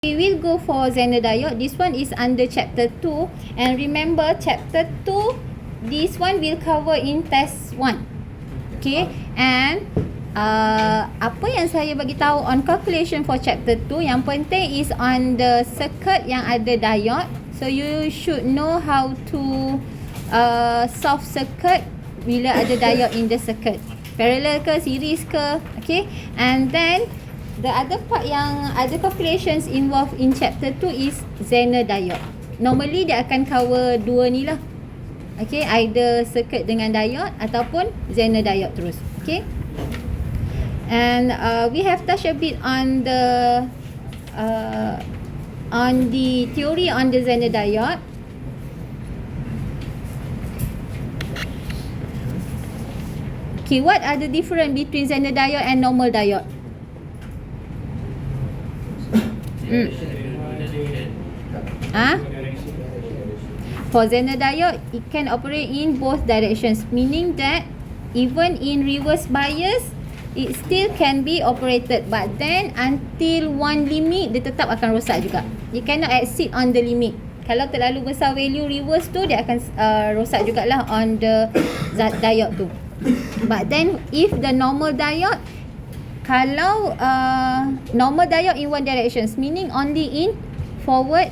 We will go for Zener diode. This one is under chapter 2, and remember chapter 2, this one will cover in test 1. Okay, and apa yang saya bagi tahu on calculation for chapter 2, yang penting is on the circuit yang ada diode. So you should know how to solve circuit bila ada diode in the circuit, parallel ke, series ke. Okay, and then the other part yang ada calculations involved in chapter 2 is Zener diode. Normally dia akan cover dua ni lah. Okay, either circuit dengan diode ataupun Zener diode terus. Okay, and we have touched a bit on the theory on the Zener diode. Okay, what are the difference between Zener diode and normal diode? For Zener diode, it can operate in both directions, meaning that even in reverse bias, it still can be operated, but then until one limit, dia tetap akan rosak juga. You cannot exceed on the limit. Kalau terlalu besar value reverse tu, dia akan rosak jugalah on the diode tu. But then if the normal diode, kalau normal diode in one directions, meaning only in forward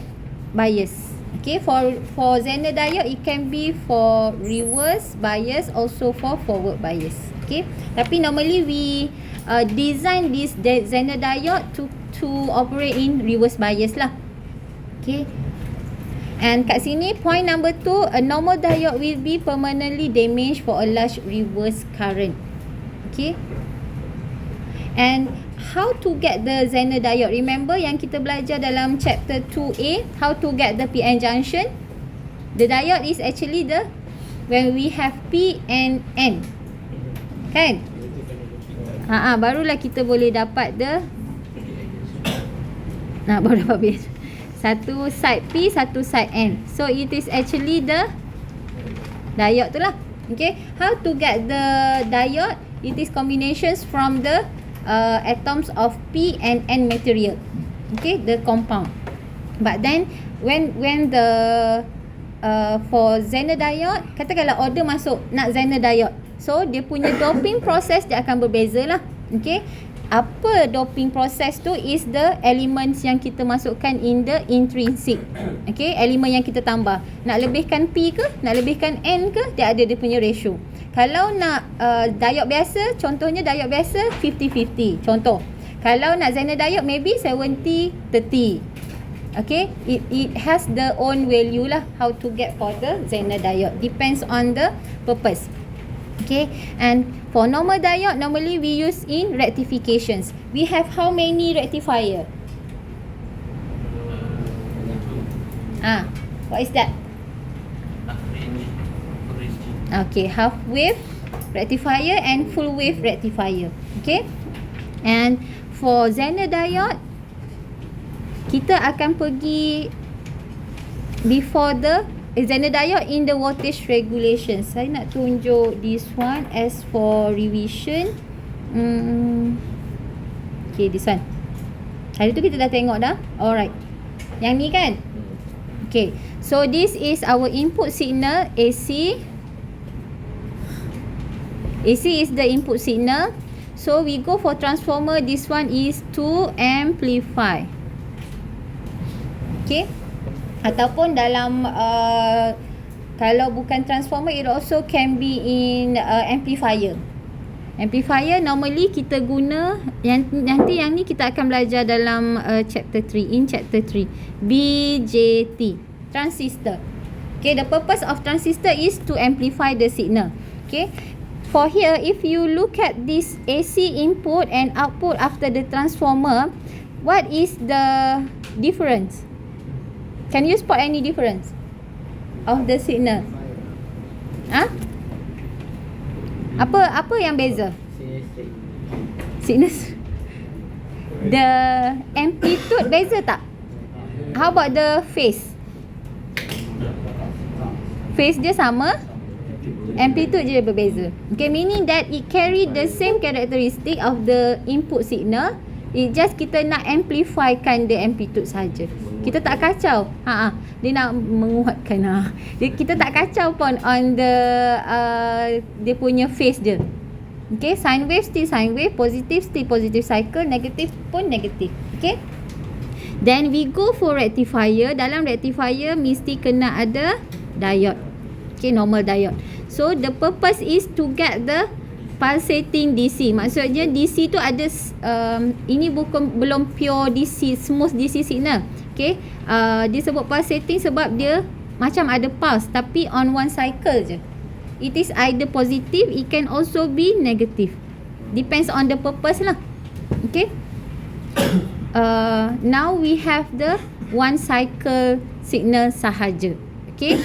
bias. Okay, for Zener diode, it can be for reverse bias, also for forward bias. Okay, tapi normally we design this Zener diode to operate in reverse bias lah. Okay, and kat sini point number 2, a normal diode will be permanently damaged for a large reverse current. Okay, and how to get the Zener diode? Remember yang kita belajar dalam chapter 2A, how to get the PN junction? The diode is actually when we have P and N, kan? Barulah kita boleh dapat baru dapat base. Satu side P, satu side N. So it is actually the diode tu lah. Okay, how to get the diode? It is combinations from the atoms of P and N material. Okay, the compound. But then when the for Zener diode, katakanlah order masuk nak Zener diode, so dia punya doping process dia akan berbeza lah. Okay, apa doping process tu is the elements yang kita masukkan in the intrinsic. Okay, elemen yang kita tambah. Nak lebihkan P ke, nak lebihkan N ke, dia ada dia punya ratio. Kalau nak diode biasa, contohnya diode biasa 50-50 contoh. Kalau nak Zener diode maybe 70-30. Okay, it has the own value lah how to get for the Zener diode, depends on the purpose. Okay, and for normal diode, normally we use in rectifications. We have how many rectifier? What is that? Okay, half wave rectifier and full wave rectifier. Okay, and for Zener diode, kita akan pergi before the Zener diode in the voltage regulation. Saya nak tunjuk this one as for revision. Okay, this one. Hari tu kita dah tengok dah. Alright, yang ni kan. Okay, so this is our input signal AC. AC is the input signal. So we go for transformer. This one is to amplify. Okay, ataupun dalam kalau bukan transformer, it also can be in amplifier. Amplifier normally kita guna nanti yang ni kita akan belajar dalam chapter 3, BJT, transistor. Okay, the purpose of transistor is to amplify the signal. Okay, for here, if you look at this AC input and output after the transformer, what is the difference? Can you spot any difference of the signal? Apa yang beza? Signal. The amplitude beza tak? How about the phase? Phase dia sama, amplitude je berbeza. Okay, meaning that it carry the same characteristic of the input signal, It just kita nak amplifykan the amplitude saja. Kita tak kacau. Dia nak menguatkan. Kita tak kacau pun on the dia punya phase dia. Okay, sine wave still sine wave, positive still positive cycle, negative pun negative. Okay. Then we go for rectifier. Dalam rectifier mesti kena ada diode. Okay, normal diode. So the purpose is to get the pulsating DC. Maksudnya DC tu ada ini belum pure DC, smooth DC signal. Okay, dia sebut pulsating sebab dia macam ada pulse tapi on one cycle je. It is either positive, it can also be negative. Depends on the purpose lah. Okay. Now we have the one cycle signal sahaja. Okay.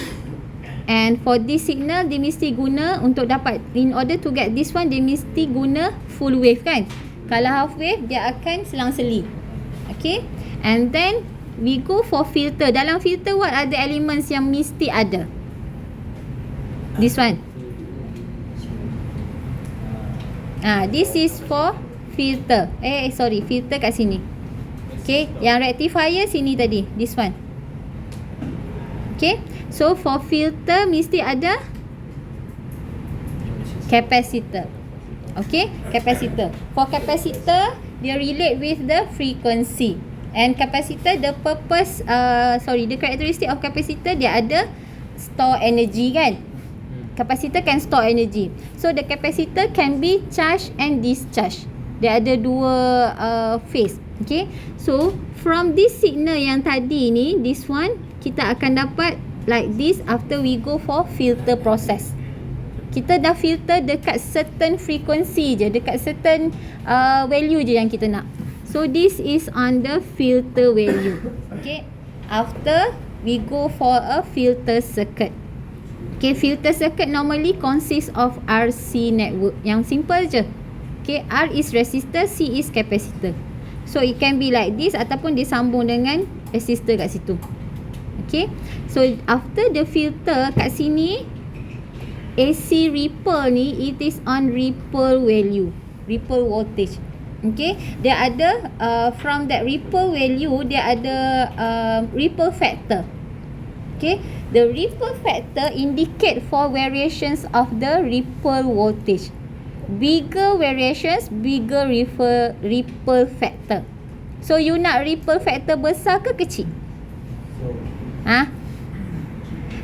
And for this signal, dia mesti guna untuk dapat, in order to get this one, dia mesti guna full wave kan. Kalau half wave, dia akan selang-seli. Okay. And then, we go for filter. Dalam filter, what are the elements yang mesti ada? This one. This is for filter. Sorry, filter kat sini. Okay. Yang rectifier sini tadi. This one. Okay. So for filter mesti ada capacitor. Okay, capacitor. For capacitor, dia relate with the frequency. And capacitor, the purpose, the characteristic of capacitor, dia ada store energy kan. Capacitor can store energy. So the capacitor can be charged and discharged. Dia ada dua phase. Okay. So from this signal yang tadi ni, this one, kita akan dapat like this after we go for filter process. Kita dah filter dekat certain frequency je, dekat certain value je yang kita nak. So this is on the filter value. Okay. After we go for a filter circuit. Okay, filter circuit normally consists of RC network. Yang simple je. Okay, R is resistor, C is capacitor. So it can be like this ataupun disambung dengan resistor kat situ. Okay, so after the filter kat sini, AC ripple ni, it is on ripple value, ripple voltage. Okay, dia ada from that ripple value, dia ada ripple factor. Okay, the ripple factor indicate for variations of the ripple voltage. Bigger variations, bigger ripple factor. So you nak ripple factor besar ke kecil?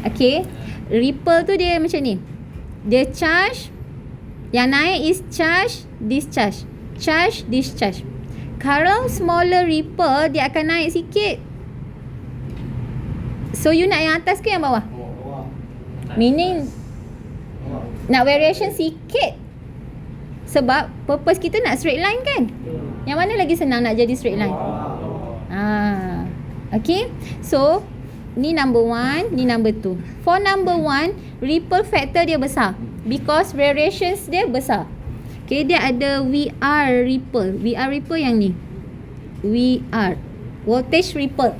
Okay, ripple tu dia macam ni. Dia charge, yang naik is charge, discharge. Charge, discharge. Kalau smaller ripple, dia akan naik sikit. So you nak yang atas ke yang bawah? Meaning nak variation sikit. Sebab purpose kita nak straight line kan. Yang mana lagi senang nak jadi straight line? Okay, so ni number 1, ni number 2. For number 1, ripple factor dia besar because variations dia besar. Okay, dia ada VR ripple. VR ripple yang ni. VR, voltage ripple.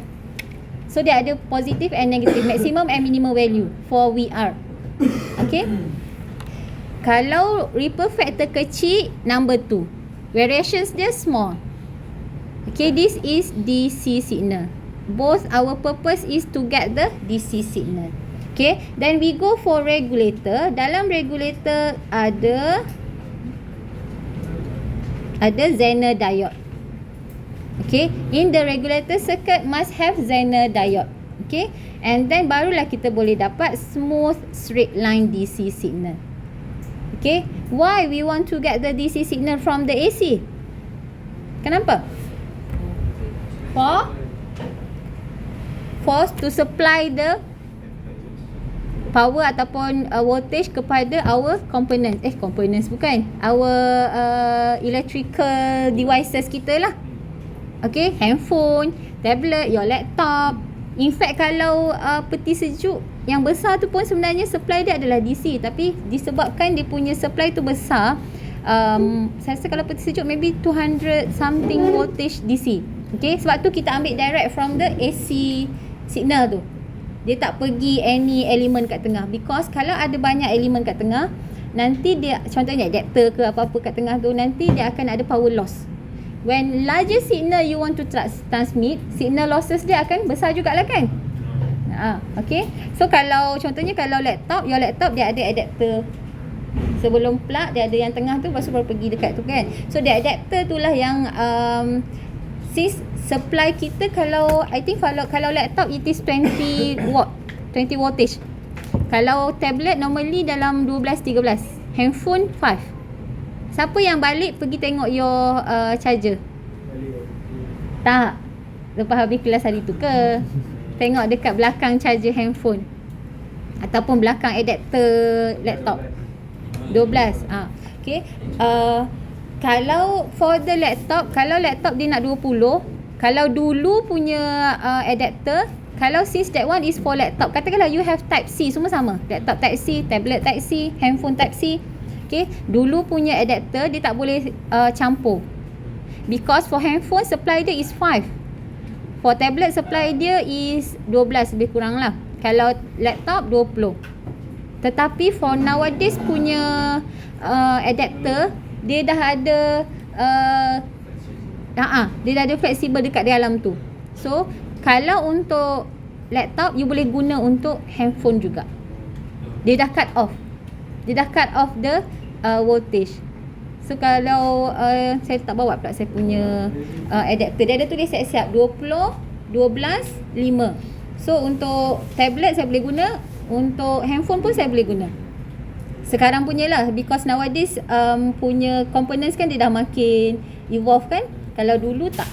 So dia ada positive and negative, maximum and minimum value for VR. Okay. Kalau ripple factor kecil, number 2. Variations dia small. Okay, this is DC signal. Both our purpose is to get the DC signal. Okay, then we go for regulator. Dalam regulator ada Zener diode. Okay, in the regulator circuit must have Zener diode. Okay, and then barulah kita boleh dapat smooth straight line DC signal. Okay, why we want to get the DC signal from the AC? Kenapa? For to supply the power ataupun voltage kepada our components bukan, our electrical devices kita lah. Okay, handphone, tablet, your laptop. In fact, kalau peti sejuk yang besar tu pun sebenarnya supply dia adalah DC, tapi disebabkan dia punya supply tu besar, saya rasa kalau peti sejuk maybe 200 something voltage DC. Okay, sebab tu kita ambil direct from the AC signal tu. Dia tak pergi any element kat tengah, because kalau ada banyak elemen kat tengah, nanti dia, contohnya adapter ke apa-apa kat tengah tu, nanti dia akan ada power loss. when larger signal you want to transmit, signal losses dia akan besar jugalah kan. Okay. So kalau contohnya kalau your laptop dia ada adapter sebelum plug, dia ada yang tengah tu, lepas tu baru pergi dekat tu kan. So the adapter tu lah yang since supply kita, kalau I think kalau laptop it is 20 watt, 20 voltage. Kalau tablet normally dalam 12-13, handphone 5. Siapa yang balik pergi tengok your charger? Tak. Lepas habis kelas hari tu ke? Tengok dekat belakang charger handphone ataupun belakang adapter laptop. 12. Okay. Kalau for the laptop, kalau laptop dia nak 20, kalau dulu punya adapter, kalau since that one is for laptop, katakanlah you have type C, semua sama. Laptop type C, tablet type C, handphone type C. Okay. Dulu punya adapter dia tak boleh campur. Because for handphone supply dia is 5. For tablet supply dia is 12 lebih kurang lah. Kalau laptop 20. Tetapi for nowadays punya adapter, dia dah ada dia dah ada fleksibel dekat dalam tu. So kalau untuk laptop you boleh guna untuk handphone juga. Dia dah cut off. Dia dah cut off the voltage. So kalau saya tak bawa pula saya punya adapter, dia ada tulis siap-siap 20, 12, 5. So untuk tablet saya boleh guna, untuk handphone pun saya boleh guna. Sekarang punya lah, because nowadays punya components kan dia dah makin evolve kan. Kalau dulu tak.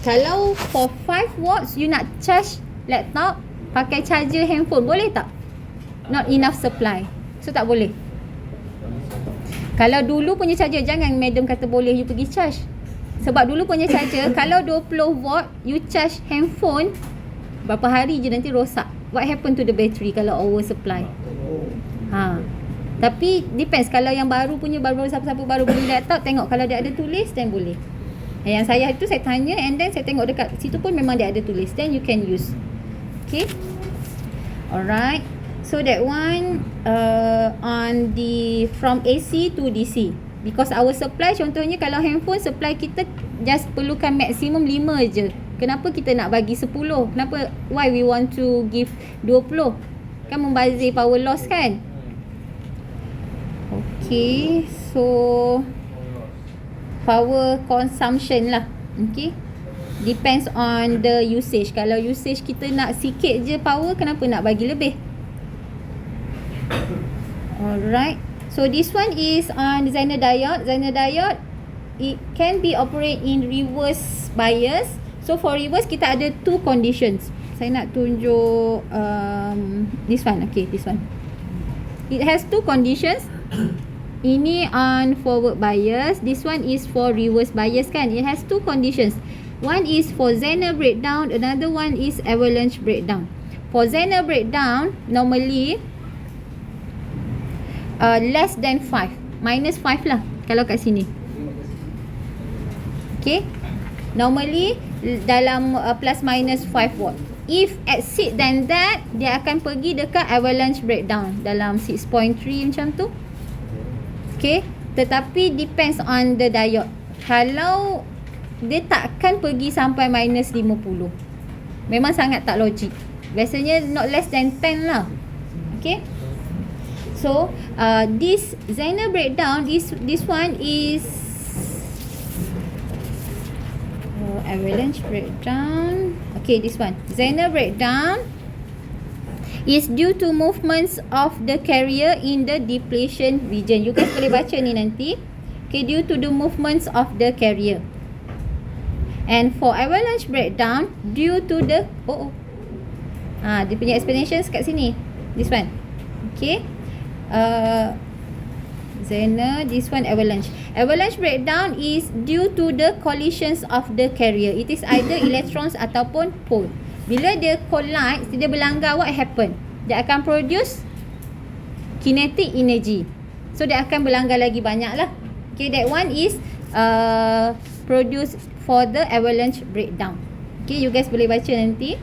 Kalau for 5 watts you nak charge laptop pakai charger handphone, boleh tak? Not enough supply. So tak boleh. Kalau dulu punya charger, jangan madam kata boleh you pergi charge. Sebab dulu punya charger kalau 20 watt you charge handphone, berapa hari je nanti rosak. What happen to the battery kalau oversupply? Tapi depends. Kalau yang baru punya, baru siapa-siapa baru beli laptop, tengok kalau dia ada tulis then boleh. Yang saya itu saya tanya and then saya tengok dekat situ pun memang dia ada tulis, then you can use. Okay. Alright. So that one on the from AC to DC. Because our supply, contohnya kalau handphone supply kita just perlukan maksimum 5 je. Kenapa kita nak bagi 10? Kenapa? Why we want to give 20? Kan membazir power loss kan? Okay. So power consumption lah. Okay. Depends on the usage. Kalau usage kita nak sikit je power, kenapa nak bagi lebih? Alright. So this one is on Zener diode. Zener diode, it can be operate in reverse bias. So for reverse kita ada 2 conditions. Saya nak tunjuk this one. Okay, this one. It has 2 conditions. Ini on forward bias. This one is for reverse bias kan. It has 2 conditions. One is for Zener breakdown. Another one is avalanche breakdown. For Zener breakdown, normally less than 5. Minus 5 lah kalau kat sini. Okay. Normally dalam plus minus 5 watt. If exceed than that, dia akan pergi dekat avalanche breakdown dalam 6.3 macam tu. Okay. Tetapi depends on the diode. Kalau dia takkan pergi sampai minus 50. Memang sangat tak logik. Biasanya not less than 10 lah. Okay. So this Zener breakdown, this one is avalanche breakdown. Okay, this one Zener breakdown is due to movements of the carrier in the depletion region. You guys boleh baca ni nanti. Okay, due to the movements of the carrier. And for avalanche breakdown, due to the dia punya explanations kat sini. This one. Okay. Zener, this one avalanche. Avalanche breakdown is due to the collisions of the carrier. It is either electrons ataupun pole. Bila dia collide, dia berlanggar, what happen? Dia akan produce kinetic energy. So dia akan berlanggar lagi banyak lah. Okay, that one is produced for the avalanche breakdown. Okay, you guys boleh baca nanti.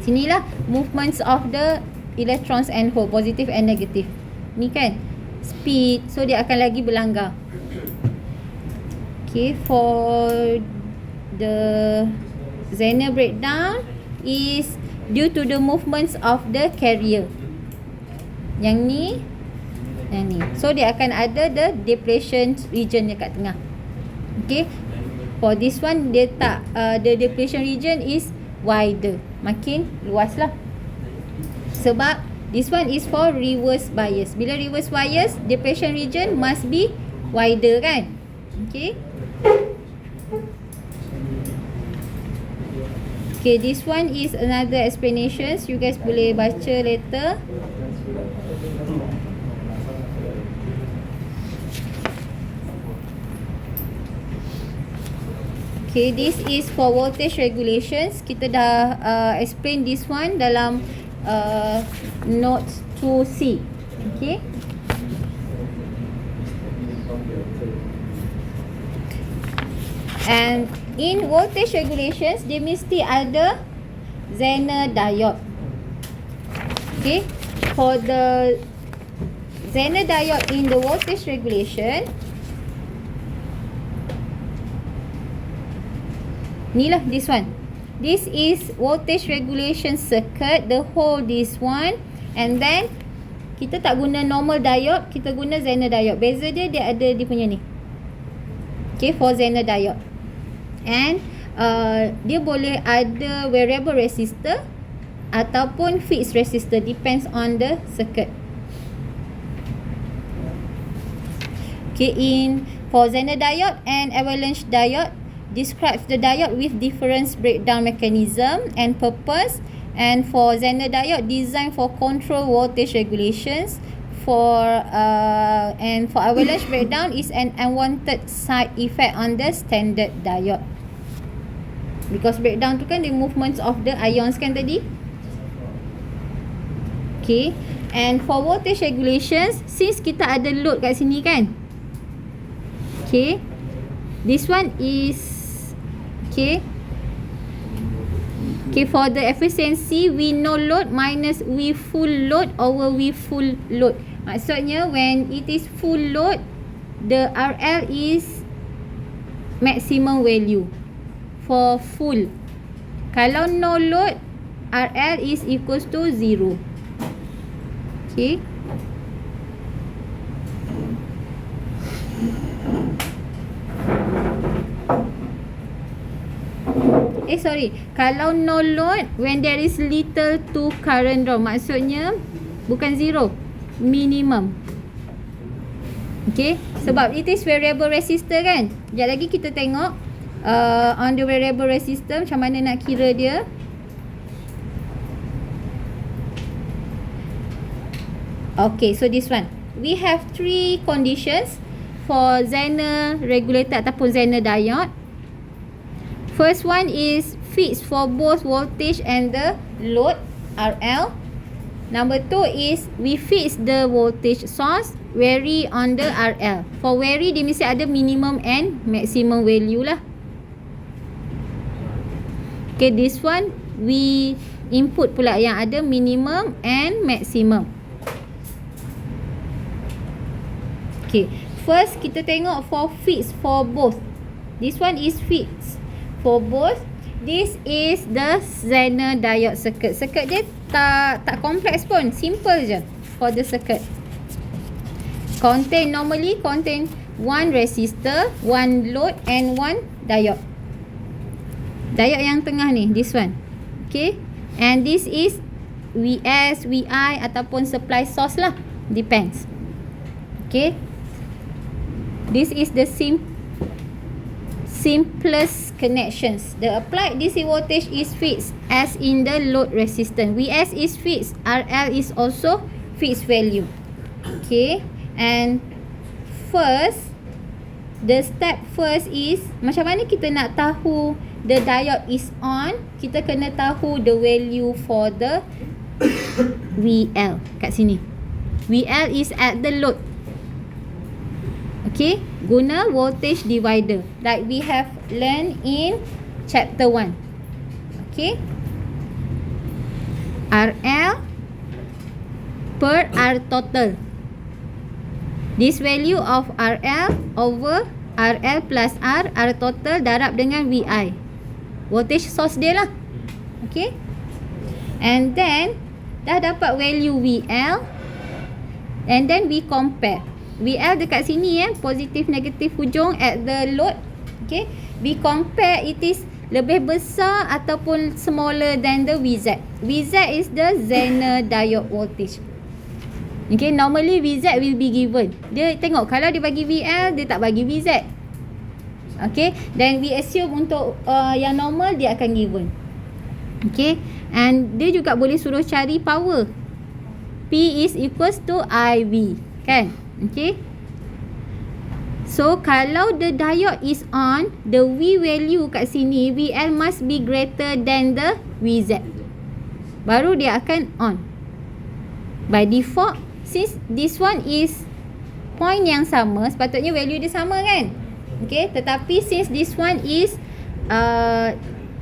Sinilah movements of the electrons and hole, positive and negative. Ni kan speed, so dia akan lagi berlanggar. Okay, for the Zener breakdown is due to the movements of the carrier. Yang ni, yang ni. So dia akan ada the depletion region dekat tengah. Okay, for this one dia tak, the depletion region is wider, makin luas lah. Sebab this one is for reverse bias. Bila reverse bias, depletion region must be wider kan. Okay. Okay, this one is another explanations. You guys boleh baca later. Okay, this is for voltage regulations. Kita dah explain this one dalam note 2C. Okay. And in voltage regulations, dia mesti ada Zener diode. Okay. For the Zener diode in the voltage regulation, ni lah this one. This is voltage regulation circuit, the whole this one. And then kita tak guna normal diode, kita guna Zener diode. Beza dia, dia ada dia punya ni. Okay, for Zener diode. And dia boleh ada variable resistor ataupun fixed resistor, depends on the circuit. Okay, for Zener diode and avalanche diode, describes the diode with different breakdown mechanism and purpose. And for Zener diode, designed for control voltage regulations. And for avalanche breakdown is an unwanted side effect on the standard diode. Because breakdown tu kan the movements of the ions kan tadi. Okay. And for voltage regulations, since kita ada load kat sini kan. Okay. This one is okay. Okay, for the efficiency, we no load minus we full load over we full load. Maksudnya when it is full load, the RL is maximum value for full. Kalau no load, RL is equals to 0. Okay. Sorry. Kalau no load, when there is little to current draw, maksudnya bukan 0, minimum. Okay. Sebab it is variable resistor kan. Sekejap lagi kita tengok on the variable resistor macam mana nak kira dia. Okay, so this one. We have 3 conditions for Zener regulator ataupun Zener diode. First one is fixed for both voltage and the load RL. Number 2 is we fix the voltage source, vary on the RL. For vary, dia mesti ada minimum and maximum value lah. Okay, this one we input pula yang ada minimum and maximum. Okay, first kita tengok for fixed for both. This one is fixed for both. This is the Zener diode circuit. Circuit dia tak kompleks pun, simple je for the circuit. Normally contain one resistor, one load and one diode. Diode yang tengah ni, this one. Okay, and this is VS, VI ataupun supply source lah, depends. Okay, this is the simplest connections. The applied DC voltage is fixed as in the load resistance. VS is fixed, RL is also fixed value. Okay, and first, the step first is macam mana kita nak tahu the diode is on. Kita kena tahu the value for the VL kat sini. VL is at the load. Okay, guna voltage divider like we have learned in chapter 1. Okay, RL per R total. This value of RL over RL plus R total darab dengan VI. Voltage source dia lah. Okay. And then dah dapat value VL. And then we compare. VL dekat sini positif negatif hujung at the load. Okay. We compare it is lebih besar ataupun smaller than the VZ. VZ is the Zener diode voltage. Okay, normally VZ will be given. Dia tengok kalau dia bagi VL, dia tak bagi VZ. Okay, then we assume untuk yang normal dia akan given. Okay, and dia juga boleh suruh cari power. P is equals to IV, kan? Okay. So, kalau the diode is on, the V value kat sini, VL must be greater than the VZ. Baru dia akan on. By default, since this one is point yang sama, sepatutnya value dia sama kan? Okay, tetapi since this one is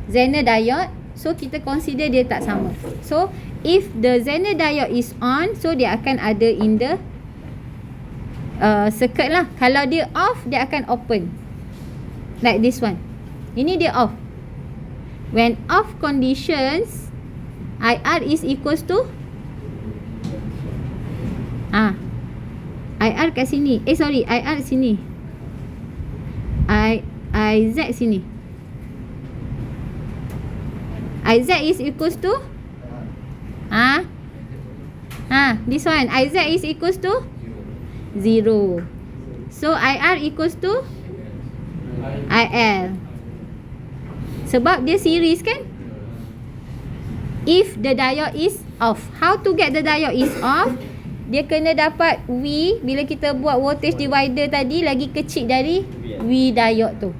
Zener diode, so kita consider dia tak sama. So, if the Zener diode is on, so dia akan ada in the circuit lah. Kalau dia off, dia akan open. Like this one. Ini dia off. When off conditions, IR is equals to IR kat sini. IR sini. IZ sini. IZ is equals to this one. IZ is equals to 0. So IR equals to IL. Sebab dia series kan? If the diode is off. How to get the diode is off? Dia kena dapat V. Bila kita buat voltage divider tadi, lagi kecil dari V diode tu.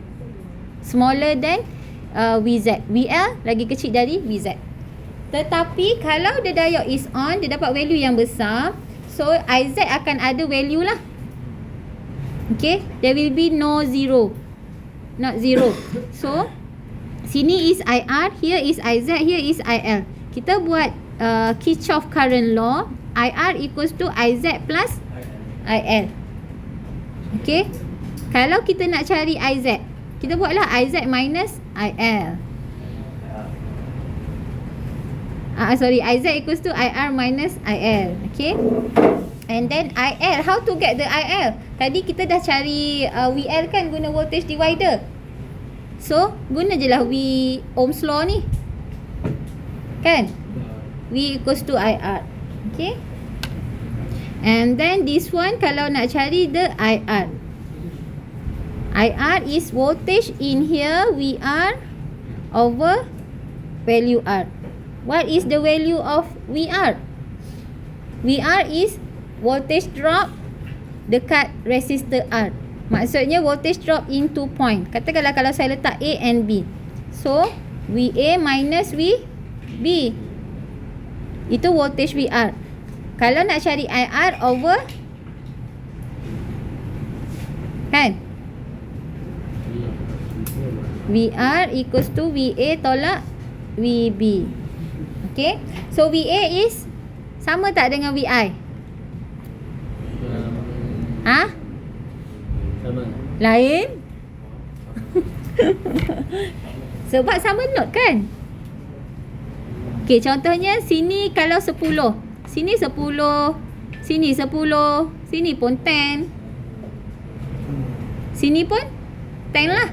Smaller than VZ. VL lagi kecil dari VZ. Tetapi kalau the diode is on, dia dapat value yang besar. So, IZ akan ada value lah. Okay. There will be no zero. Not zero. So, sini is IR. Here is IZ. Here is IL. Kita buat Kirchhoff current law. IR equals to IZ plus IL. Okay. Kalau kita nak cari IZ, kita buatlah IZ minus IL. IZ equals to IR minus IL. Okay. And then IL. How to get the IL? Tadi kita dah cari VL kan guna voltage divider. So, guna je lah V Ohm's law ni. Kan? V equals to IR. Okay. And then this one kalau nak cari the IR. IR is voltage in here VR over value R. What is the value of VR? VR is voltage drop dekat resistor R. Maksudnya voltage drop in 2 point. Katakanlah kalau saya letak A and B. So, VA minus VB. Itu voltage VR. Kalau nak cari IR over, kan? VR equals to VA tolak VB. Okay. So, VA is sama tak dengan VI? Sama. Lain? Sebab sama note kan? Okay, contohnya sini kalau 10. Sini 10. Sini 10. Sini pun 10. Sini pun 10 lah.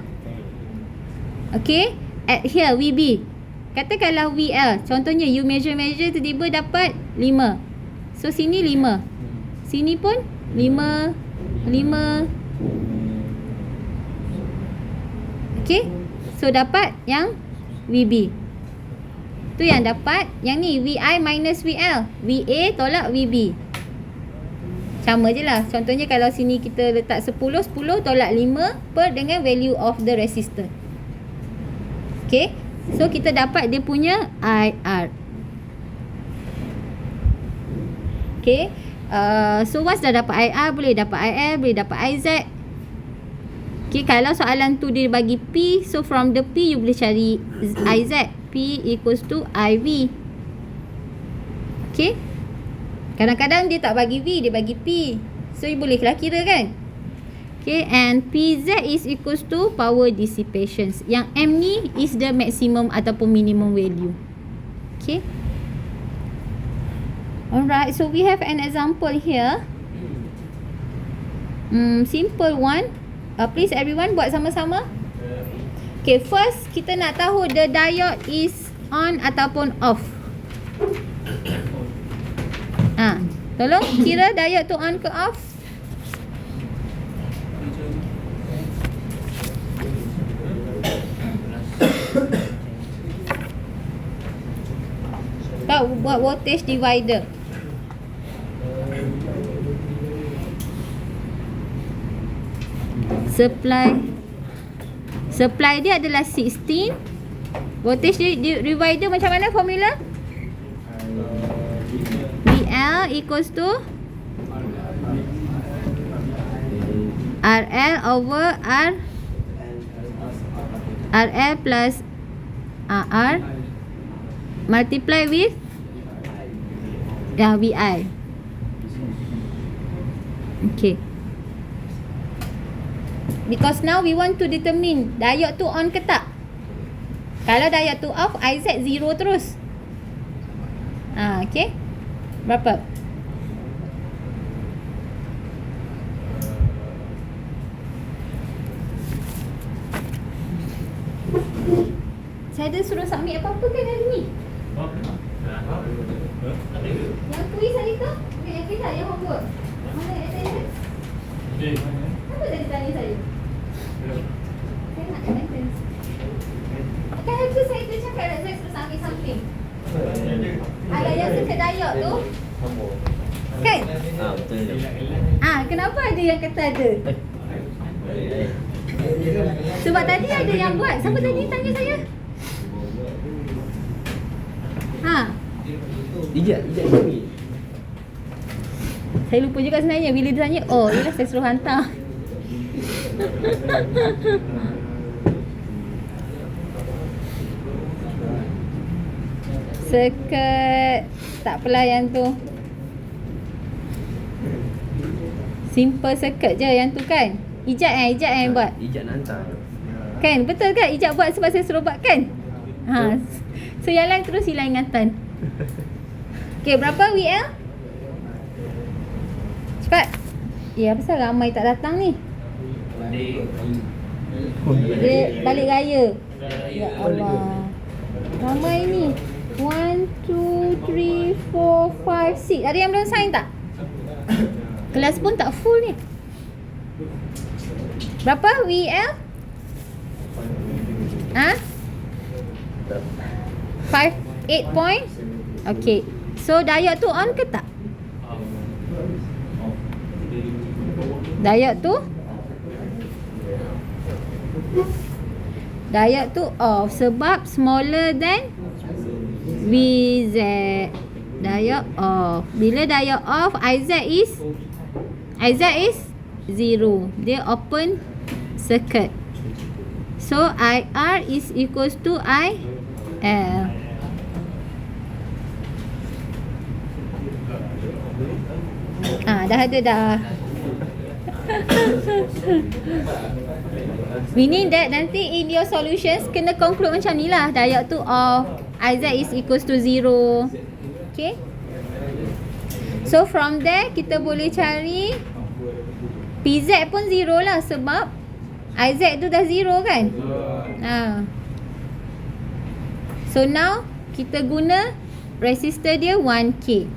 Okay. At here VB. Katakanlah VL. Contohnya you measure tiba-tiba dapat 5. So sini 5. Sini pun 5. 5. Okay. So dapat yang VB. Tu yang dapat. Yang ni VI minus VL. VA tolak VB. Sama je lah. Contohnya kalau sini kita letak 10. 10 tolak 5 per dengan value of the resistor. Okay. So kita dapat dia punya IR. Okay. So once dah dapat IR, boleh dapat IL, boleh dapat IZ. Okay, kalau soalan tu dia bagi P, so from the P you boleh cari IZ. P equals to IV. Okay. Kadang-kadang dia tak bagi V, dia bagi P. So you bolehlah kira kan. Okay, and PZ is equals to power dissipation. Yang M ni is the maximum ataupun minimum value. Okay. Alright, so we have an example here. Simple one. Please everyone buat sama-sama. Okay, first kita nak tahu the diode is on ataupun off. Tolong kira diode tu on ke off. Kau buat voltage divider. Supply dia adalah 16. Voltage divider macam mana formula? VL equals to RL over RL plus R multiply with VI. Okay. Because now we want to determine diode tu on ke tak. Kalau diode tu off, IZ 0 terus. Okay. Berapa? Saya ada suruh submit apa-apa kan hari ni? Yang kuis hari tu? Yang kita yang homework. Mana attendance? Apa tadi tanya saya? Saya nak attendance. Kan hari tu saya cakap dah saya suruh submit something. Ada yang circuit diode tu. Kan? Betul. Kenapa ada yang kata ada? Sebab tadi ada yang buat. Siapa tadi tanya saya? Ijat ni. Saya lupa juga sebenarnya bila dia tanya. Oh, ialah saya suruh hantar. Circuit. Tak apalah yang tu. Simple circuit je yang tu kan. Ijat yang buat. Ijat nak hantar. Kan, betul kan? Ijat buat sebab saya suruh buat kan? So yang lain terus hilang ingatan. Okay, berapa WL? Cepat. Ya, pasal ramai tak datang ni. Dia balik raya. Ya Allah. Ramai ni. 1, 2, 3, 4, 5, 6. Ada yang belum sign tak? Kelas pun tak full ni. Berapa WL? 8 point. Okay. So diode tu on ke tak? Diode tu off sebab smaller than VZ. Diode off. Bila diode off, IZ is 0. Dia open circuit. So IR is equals to IL. Dah ada dah. Meaning that nanti in your solutions kena conclude macam ni lah. Diode tu off, IZ is equals to 0. Okay. So from there kita boleh cari PZ pun 0 lah sebab IZ tu dah 0 kan. So now kita guna resistor dia 1K.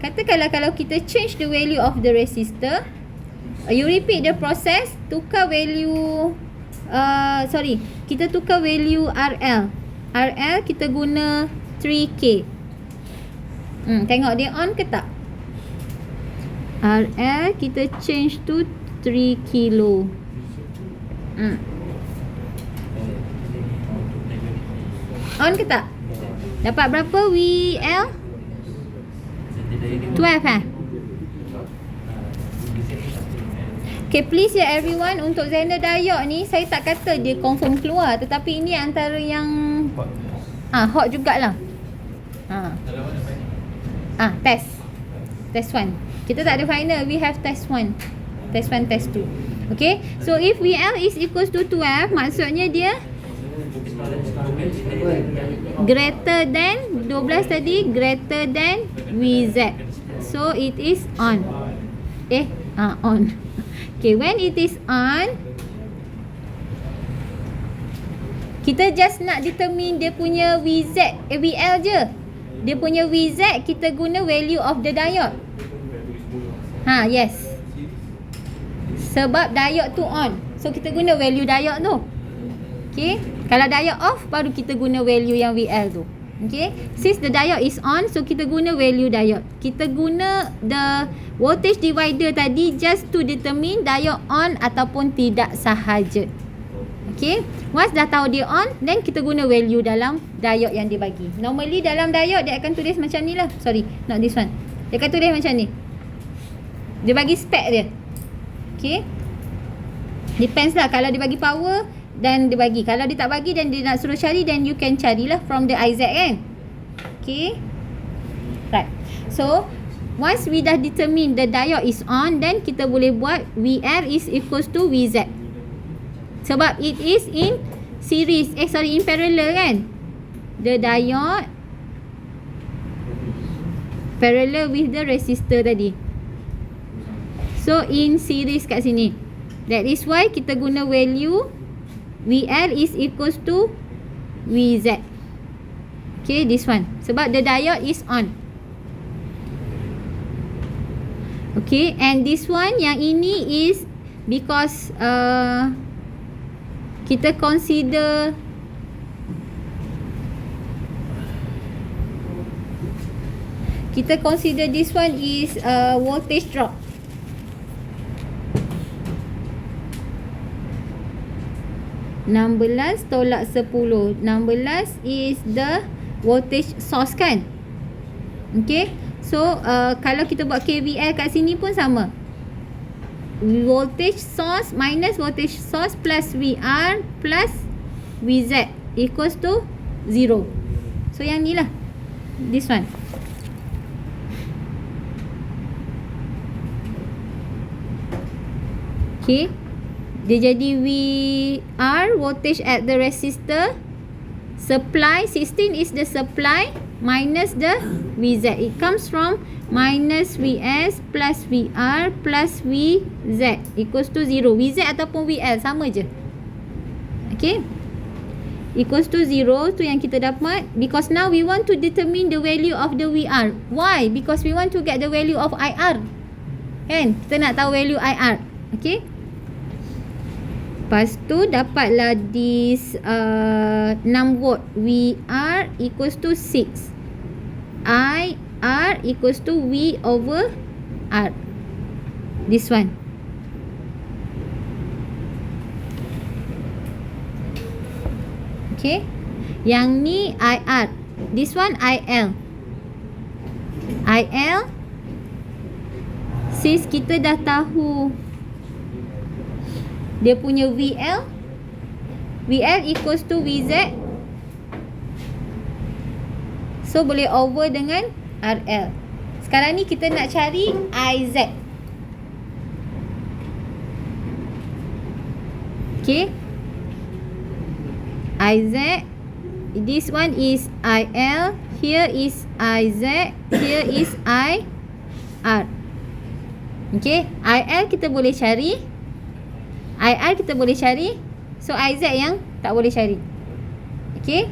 Katakanlah kalau kita change the value of the resistor, you repeat the process, tukar value kita tukar value RL. RL kita guna 3K. Tengok dia on ke tak? RL kita change to 3 kilo. On ke tak? Dapat berapa WL? 12 Okay, please ya everyone, untuk Zener diode ni saya tak kata dia confirm keluar, tetapi ini antara yang hot jugalah. Test 1. Kita tak ada final, we have test 1. Test 1, test 2. Okay, so if VL is equals to 12, maksudnya dia greater than 12 tadi, greater than VZ. So it is on. On. Okay, when it is on, kita just nak determine dia punya VL je. Dia punya VZ kita guna value of the diode. Yes. Sebab diode tu on, so kita guna value diode tu. Okay, kalau diode off, baru kita guna value yang VL tu. Okay, since the diode is on, so kita guna value diode. Kita guna the voltage divider tadi just to determine diode on ataupun tidak sahaja. Okay, once dah tahu dia on, then kita guna value dalam diode yang dia bagi. Normally dalam diode dia akan tulis macam ni lah. Sorry, not this one. Dia akan tulis macam ni. Dia bagi spec dia. Okay, depends lah. Kalau dia bagi power, dan dia bagi. Kalau dia tak bagi dan dia nak suruh cari, then you can carilah from the IZ kan. Okay, right. So once we dah determine the diode is on, then kita boleh buat VR is equals to VZ. Sebab it is in series, in parallel kan. The diode parallel with the resistor tadi. So in series kat sini. That is why kita guna value VL is equals to VZ. Okay, this one. Sebab the diode is on. Okay, and this one, yang ini is because kita consider this one is voltage drop. Enam belas tolak 10. 16 is the voltage source kan. Okay, so kalau kita buat KVL kat sini pun sama. Voltage source minus voltage source plus VR plus VZ equals to 0. So yang ni lah, this one. Okay, dia jadi VR, voltage at the resistor, supply 16 is the supply minus the VZ. It comes from minus VS plus VR plus VZ equals to 0. VZ ataupun VL sama je. Okay, equals to 0 tu yang kita dapat. Because now we want to determine the value of the VR. Why? Because we want to get the value of IR kan. Kita nak tahu value IR. Okay, lepas tu dapatlah this 6 volt. VR equals to 6. R equals to V over R. This one. Okay, yang ni IR. This one IL. Since kita dah tahu dia punya VL equals to VZ, so boleh over dengan RL. Sekarang ni kita nak cari IZ. Okay, IZ, this one is IL, here is IZ, here is IR. Okay, IL kita boleh cari, IR kita boleh cari, so IZ yang tak boleh cari. Okay,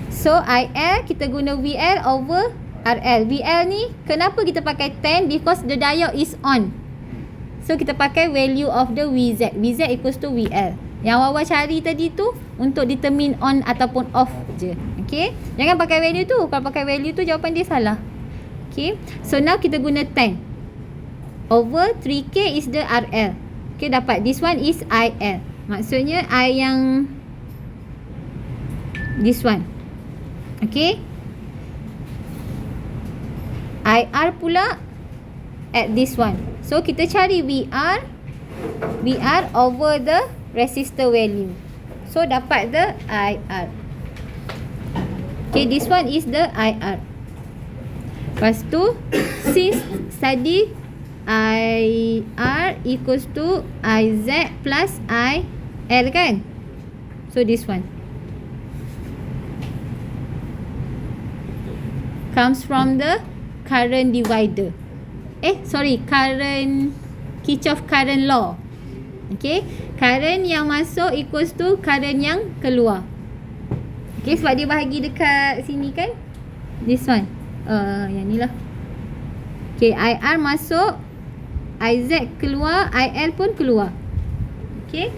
so IL kita guna VL over RL. VL ni kenapa kita pakai 10? Because the diode is on. So kita pakai value of the VZ. VZ equals to VL. Yang Wawa cari tadi tu untuk determine on ataupun off je. Okay, jangan pakai value tu. Kalau pakai value tu jawapan dia salah. Okay, so now kita guna 10 over 3K is the RL. Okay, dapat this one is IL. Maksudnya I yang this one. Okay, IR pula at this one. So kita cari VR over the resistor value. So dapat the IR. Okay, this one is the IR. Lepas tu since tadi IR equals to IZ plus IL kan. So this one comes from the current divider. Current Kirchhoff current law. Okay, current yang masuk equals to current yang keluar. Okay, sebab dia bahagi dekat sini kan. This one yang ni lah. Okay, IR masuk, IZ keluar, IL pun keluar. Okay,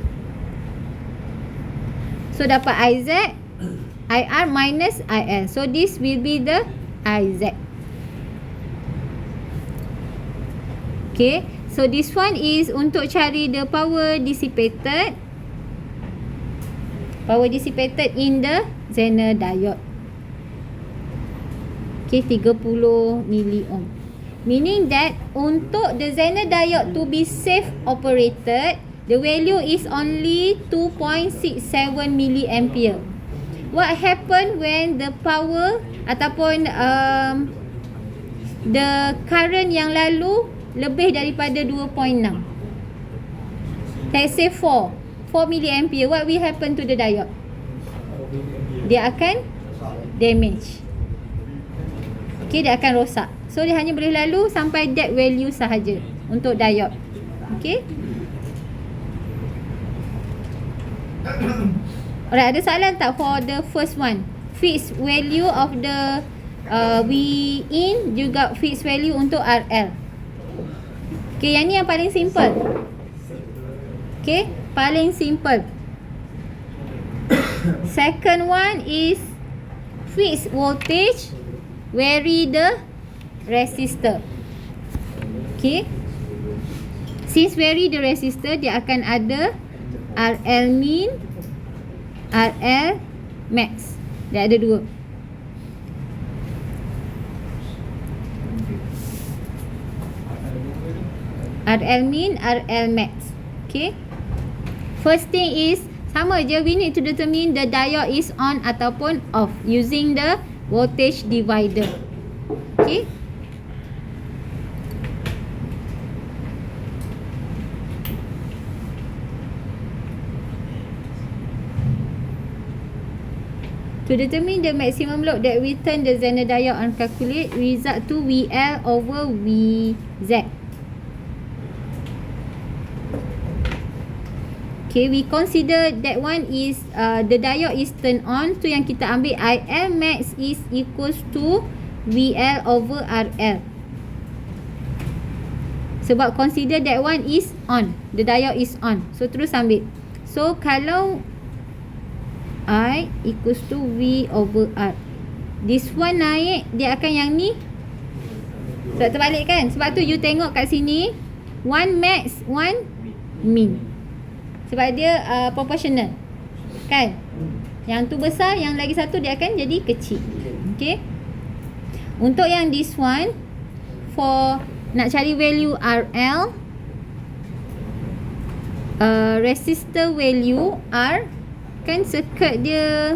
so dapat IZ, IR minus IL. So this will be the IZ. Okay, so this one is untuk cari the power dissipated. Power dissipated in the Zener diode. Okay, 30 milliohm. Meaning that untuk the Zener diode to be safe operated, the value is only 2.67 milliampere. What happen when the power ataupun the current yang lalu lebih daripada 2.6? Let's say 4 milliampere. What will happen to the diode? Dia akan damage. Okay, dia akan rosak. So dia hanya boleh lalu sampai that value sahaja untuk diode. Okay. Alright, ada soalan tak for the first one? Fixed value of the Vin juga fixed value untuk RL. Okay, yang ni yang paling simple. Okay, paling simple. Second one is fixed voltage, vary the resistor. Okay, since vary the resistor, dia akan ada RL min, RL max. Dia ada dua. RL min, RL max. Okay, first thing is sama je, we need to determine the diode is on ataupun off using the voltage divider. Okay, to determine the maximum load that we turn the Zener diode on, calculate result to VL over VZ. Okay, we consider that one is the diode is turned on. So yang kita ambil IL max is equals to VL over RL. Sebab consider that one is on, the diode is on. So terus ambil. So kalau I equals to V over R, this one naik, dia akan yang ni tak terbalik kan. Sebab tu you tengok kat sini, one max, one min. Sebab dia proportional kan. Yang tu besar, yang lagi satu dia akan jadi kecil. Okay, untuk yang this one, for nak cari value RL, resistor value R, kan circuit dia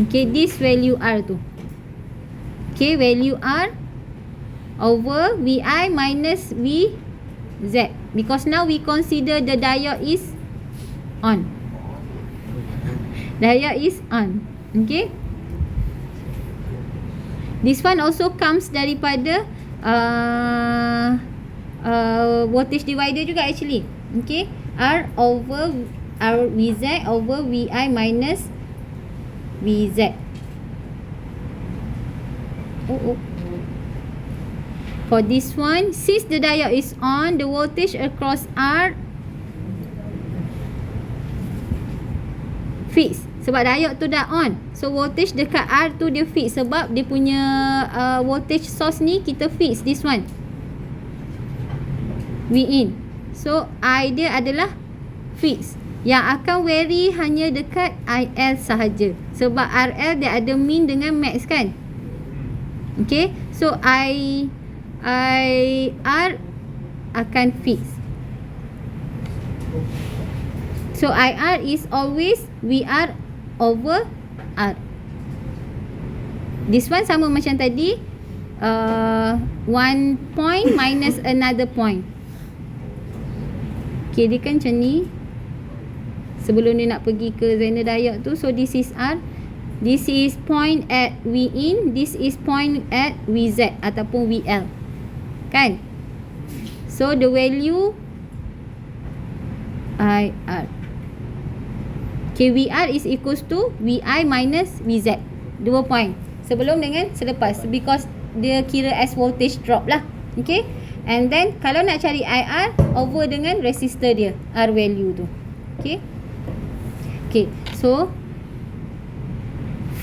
okay, this value R tu. Okay, value R over VI minus VZ, because now we consider the diode is on. Diode is on. Okay, this one also comes daripada voltage divider juga actually. Okay, R over R VZ over VI minus VZ. For this one, since the diode is on, the voltage across R fix. Sebab diode tu dah on, so voltage dekat R tu dia fix. Sebab dia punya voltage source ni kita fix this one, V in. So I dia adalah fix. Yang akan vary hanya dekat IL sahaja. Sebab RL dia ada min dengan max kan. Okay, so IR akan fix. So IR is always VR over R. This one sama macam tadi, one point minus another point. Okay, dia kan macam ni sebelum dia nak pergi ke Zener diode tu. So this is R, this is point at V in, this is point at VZ ataupun VL, kan? So the value IR, okay, VR is equals to VI minus VZ. 2 point sebelum dengan selepas, because dia kira as voltage drop lah. Okay, and then kalau nak cari IR over dengan resistor dia, R value tu. Okay, okay, so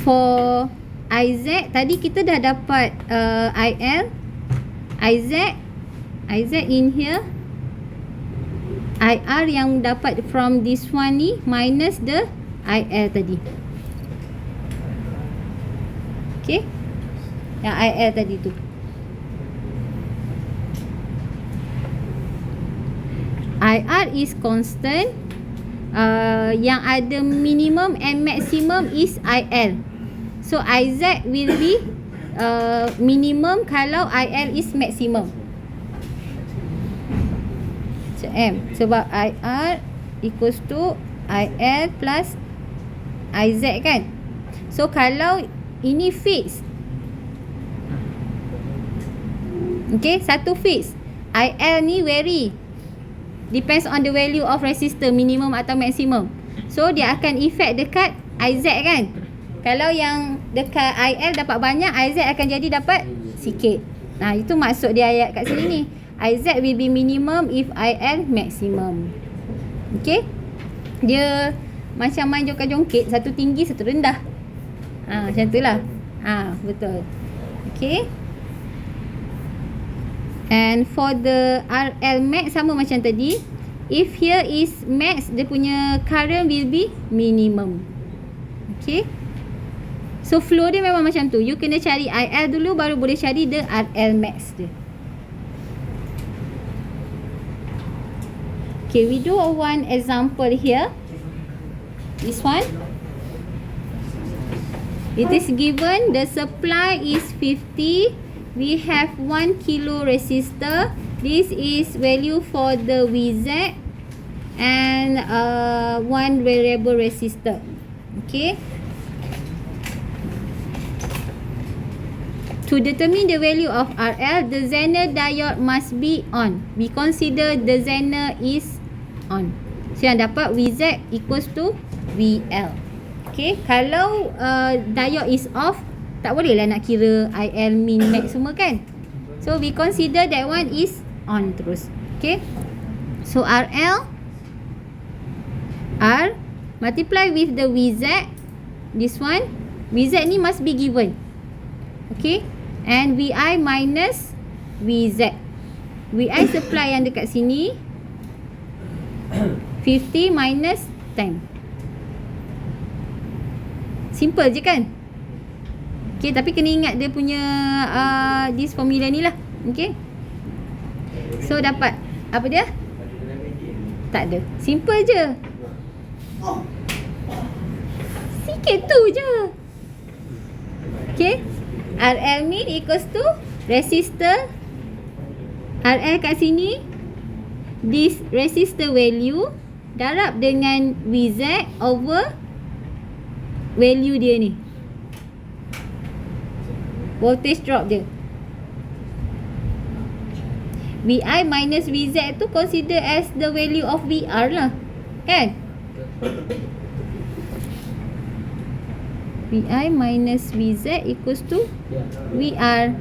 for IZ tadi kita dah dapat IL, IZ in here, IR yang dapat from this one ni minus the IL tadi. Okay, yang IL tadi tu. IR is constant, yang ada minimum and maximum is IL. So IZ will be minimum kalau IL is maximum. So M, sebab IR equals to IL plus IZ kan. So kalau ini fix, okay, satu fix, IL ni vary, depends on the value of resistor, minimum atau maximum. So dia akan effect dekat IZ kan. Kalau yang dekat IL dapat banyak, IZ akan jadi dapat sikit. Nah, itu maksud dia ayat kat sini ni. IZ will be minimum if IL maximum. Okay, dia macam main jongkit-jongkit, satu tinggi satu rendah. Macam tu lah. Betul. Okay, and for the RL max sama macam tadi. If here is max, dia punya current will be minimum. Okay, so flow dia memang macam tu. You kena cari IL dulu baru boleh cari the RL max dia. Okay, we do one example here. This one, it is given the supply is 50. We have 1 kilo resistor. This is value for the VZ and one variable resistor. Okay, to determine the value of RL, the Zener diode must be on. We consider the Zener is on. So yang dapat VZ equals to VL. Okay, kalau diode is off, tak boleh lah nak kira IL min max semua kan. So we consider that one is on terus. Okay, so RL, R multiply with the VZ, this one, VZ ni must be given. Okay, and VI minus VZ. VI supply yang dekat sini 50 minus 10. Simple je kan? Okay, tapi kena ingat dia punya this formula ni lah. Okay, so dapat apa dia? Tak ada, simple je, sikit tu je. Okay, RL min equals to resistor RL kat sini, this resistor value darab dengan VZ over value dia ni, voltage drop dia. VI minus VZ tu consider as the value of VR lah, kan? VI minus VZ equals to VR.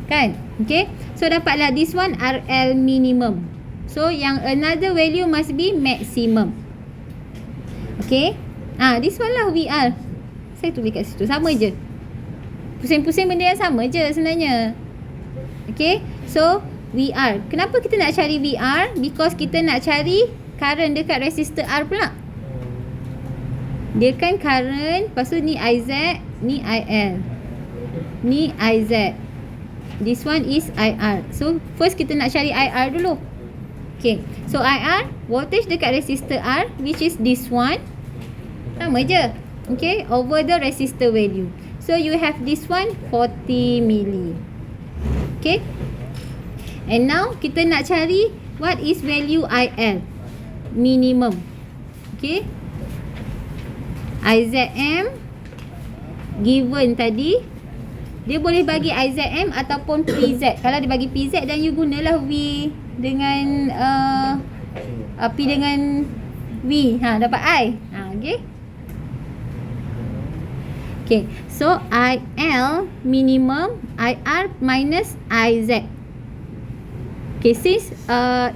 Kan? Okay, so dapatlah this one RL minimum. So yang another value must be maximum. Okay, this one lah VR. Saya tulis kat situ, sama je, pusing-pusing benda yang sama je sebenarnya. Okay, so VR. Kenapa kita nak cari VR? Because kita nak cari current dekat resistor R pula. Dia kan current, lepas tu ni IZ, ni IL, ni IZ, this one is IR. So first kita nak cari IR dulu. Okay, so IR, voltage dekat resistor R, which is this one, sama je. Okay, over the resistor value. So you have this one 40 milli. Okay, and now kita nak cari what is value IL minimum. Okay, IZM given tadi, dia boleh bagi IZM ataupun PZ. Kalau dia bagi PZ, dan you gunalah V dengan P dengan V, dapat I. Okay. Okay, so IL minimum, IR minus IZ. Okay, since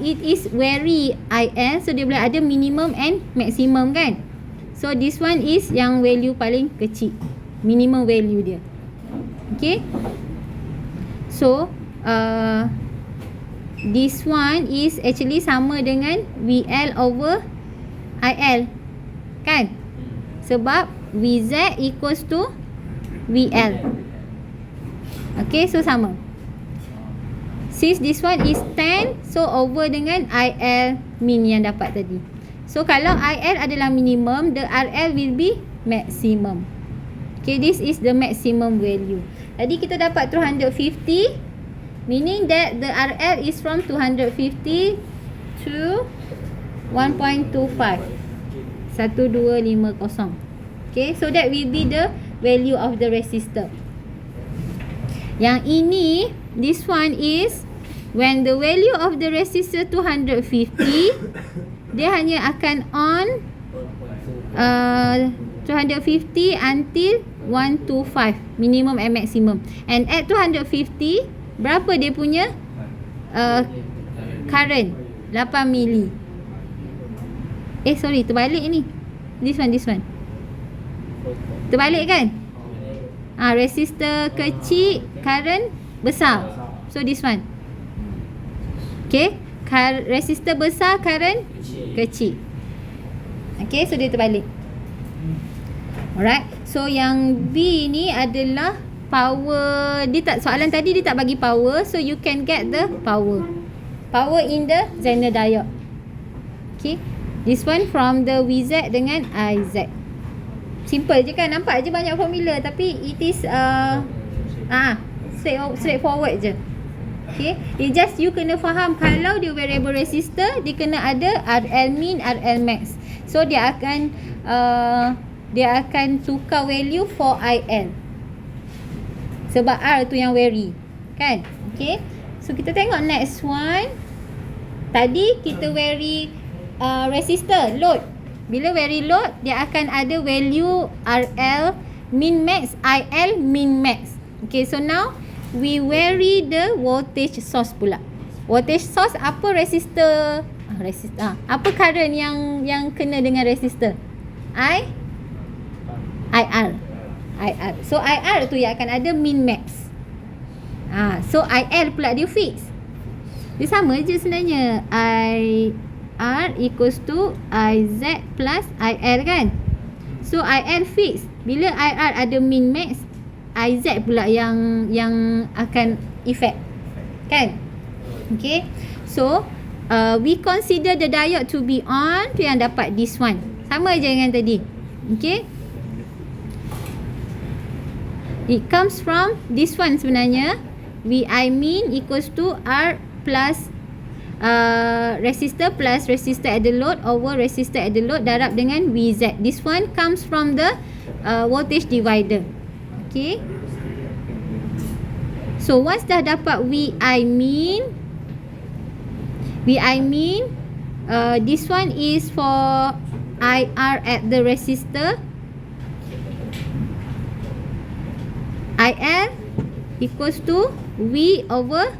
it is very IL, so dia boleh ada minimum and maximum kan. So this one is yang value paling kecil, minimum value dia. Okay, so this one is actually sama dengan VL over IL kan, sebab VZ equals to VL. Okay, so sama. Since this one is 10, so over dengan IL min yang dapat tadi. So kalau IL adalah minimum, the RL will be maximum. Okay, this is the maximum value. Tadi kita dapat 250, meaning that the RL is from 250 to 1.25. 1250. Okay, so that will be the value of the resistor. Yang ini, this one is when the value of the resistor 250, dia hanya akan on 250 until 125, minimum and maximum. And at 250, berapa dia punya current? 8 mili. Sorry, terbalik ni. This one. Terbalik kan? Resistor kecil, current besar. So this one. Okay, resistor besar, current kecil. Okay, so dia terbalik. Alright, so yang B ni adalah power. Dia tak, soalan tadi dia tak bagi power, so you can get the power in the Zener diode. Okay, this one from the VZ dengan IZ. Simple je kan, nampak je banyak formula, tapi it is straightforward je. Okay, it just you kena faham kalau dia variable resistor, dia kena ada RL min, RL max. So dia akan tukar value for IL, sebab R tu yang vary kan. Okay, so kita tengok next one. Tadi kita vary resistor, load. Bila vary load, dia akan ada value RL min max, IL min max. Okay, so now we vary the voltage source pula. Voltage source apa? Resistor. Apa current yang kena dengan resistor? IR. So IR tu yang akan ada min max. So IL pula dia fix. Dia sama je sebenarnya. IR equals to IZ plus IL kan. So IL fix. Bila IR ada min max, IZ pula yang akan effect kan. Okay, so we consider the diode to be on, tu yang dapat this one. Sama je dengan tadi. Okay, it comes from this one sebenarnya. VI min equals to R plus resistor plus resistor at the load over resistor at the load darab dengan VZ. This one comes from the voltage divider. Okay, so once dah dapat VI min, this one is for IR at the resistor. IL equals to V over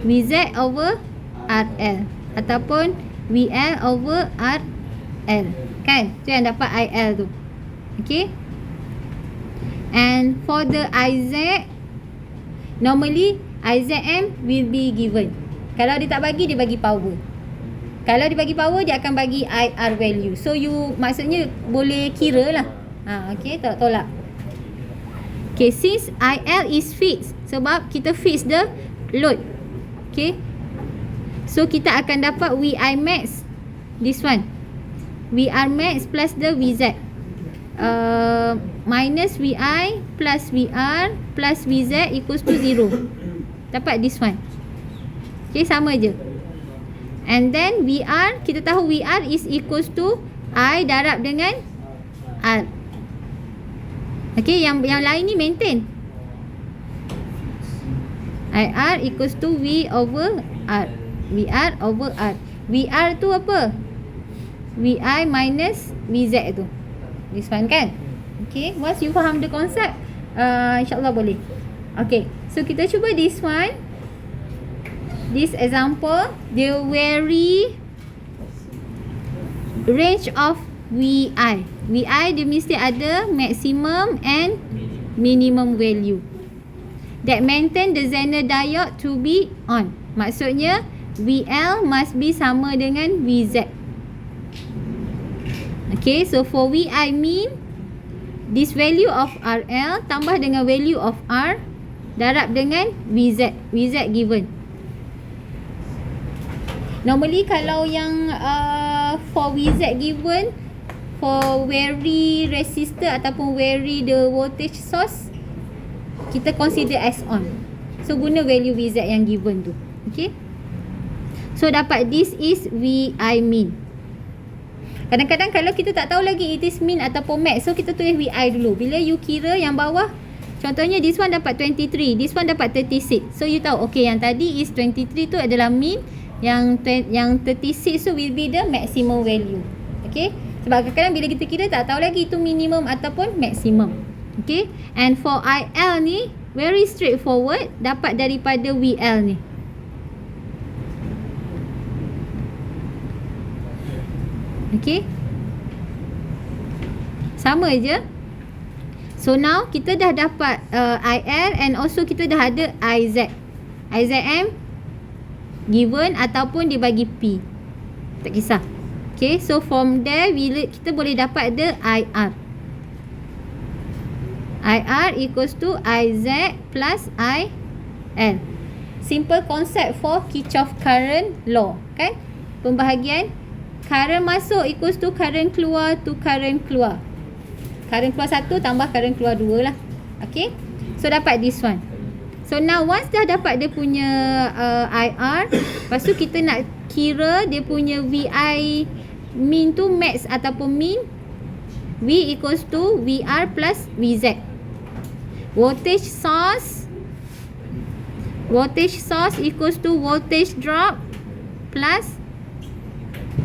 VZ over RL ataupun VL over RL kan. Tu yang dapat IL tu. Okay, and for the IZ, normally IZM will be given. Kalau dia tak bagi, dia bagi power. Kalau dia bagi power, dia akan bagi IR value. So you maksudnya boleh kira lah. Okay, tak tolak. Okay, since IL is fixed, sebab kita fix the load. Okay, So kita akan dapat VI max, this one, VR max plus the VZ, minus VI plus VR plus VZ equals to 0. Dapat this one. Okay, sama je. And then VR, kita tahu VR is equals to I darab dengan R. Okay, yang lain ni maintain. IR equals to V over R. VR over R. VR tu apa? VI minus VZ tu. This one kan? Okay, once you faham the concept, insyaAllah boleh. Okay, so kita cuba this one. This example, dia vary range of VI. VI dia mesti ada maximum and minimum value that maintain the Zener diode to be on. Maksudnya VL must be sama dengan VZ. Okay, so for VI mean this value of RL tambah dengan value of R darab dengan VZ. VZ given. Normally kalau yang for VZ given, for vary resistor ataupun vary the voltage source, kita consider as on. So guna value VZ yang given tu. Okay, so dapat this is VI min. Kadang-kadang kalau kita tak tahu lagi it is min ataupun max, so kita tulis VI dulu. Bila you kira yang bawah, contohnya this one dapat 23, this one dapat 36. So you tahu, okay, yang tadi is 23 tu adalah min, yang 36 tu will be the maximum value. Okay, sebab kadang-kadang bila kita kira tak tahu lagi itu minimum ataupun maximum. Okay, and for IL ni very straightforward, dapat daripada VL ni. Okay, sama je. So now kita dah dapat IL and also kita dah ada IZ. IZM given ataupun dibagi P, tak kisah. Okay, so from there kita boleh dapat the IR. IR equals to IZ plus IL. Simple concept for Kirchhoff current law, kan? Pembahagian current masuk equals to current keluar to current keluar. Current keluar 1 tambah current keluar 2 lah. Okay, so dapat this one. So now once dah dapat dia punya IR, lepas tu kita nak kira dia punya VI min tu max ataupun min. V equals to VR plus VZ. Voltage source equals to voltage drop plus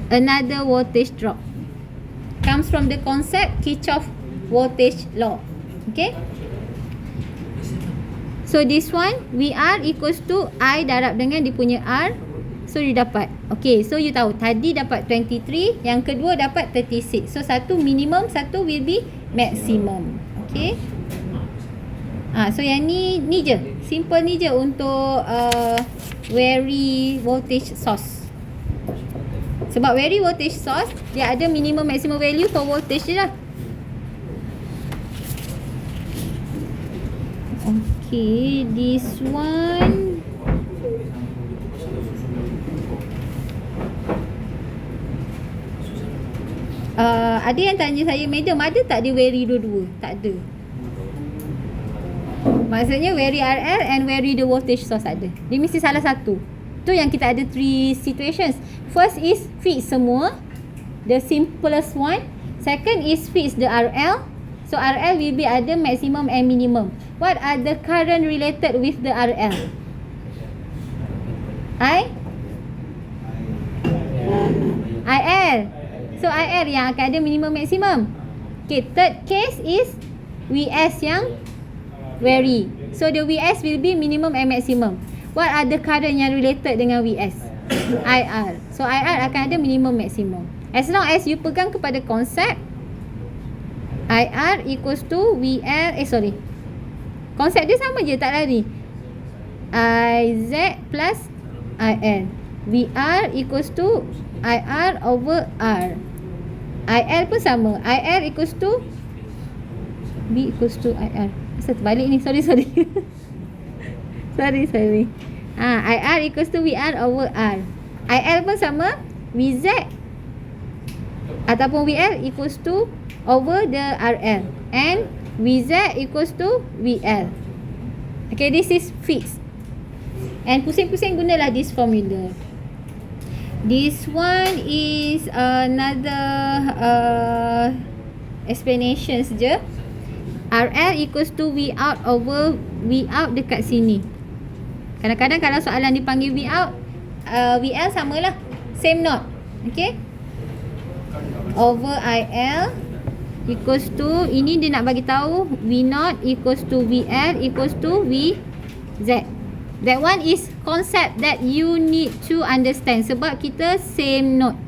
another voltage drop. Comes from the concept Kirchhoff voltage law. Okay, so this one VR equals to I darab dengan dia punya R. So you dapat. Okay, so you tahu tadi dapat 23, yang kedua dapat 36. So satu minimum, satu will be maximum. Okay, so yang ni je, simple ni je untuk vary voltage source. Sebab vary voltage source dia ada minimum maximum value for voltage je lah. Okay, this one ada yang tanya saya, madam ada tak dia vary dua-dua? Tak ada. Maksudnya vary RL and vary the voltage source ada. Dia mesti salah satu. Tu yang kita ada 3 situations. First is fix semua, the simplest one. Second is fix the RL. So RL will be ada maximum and minimum. What are the current related with the RL? IL. So IL yang akan ada minimum maximum. Okay, third case is VS yang vary. So the VS will be minimum and maximum. What are the current yang related dengan VS? IR. So IR akan ada minimum maximum. As long as you pegang kepada konsep IR equals to VL, konsep dia sama je, tak lari. IZ plus IL. VR equals to IR over R. IL pun sama. IL equals to V equals to IR. Asal terbalik ni, sorry. sorry. IR equals to VR over R. IL pun sama, VZ ataupun VL equals to over the RL, and VZ equals to VL. Okay, this is fixed. And pusing-pusing gunalah this formula. This one is another explanation saja. RL equals to V out over V out dekat sini. Kadang-kadang kalau soalan dipanggil V out, VL samalah, same note. Okay, over IL equals to, ini dia nak bagi tahu V naught equals to VL equals to VZ. That one is concept that you need to understand, sebab kita same note.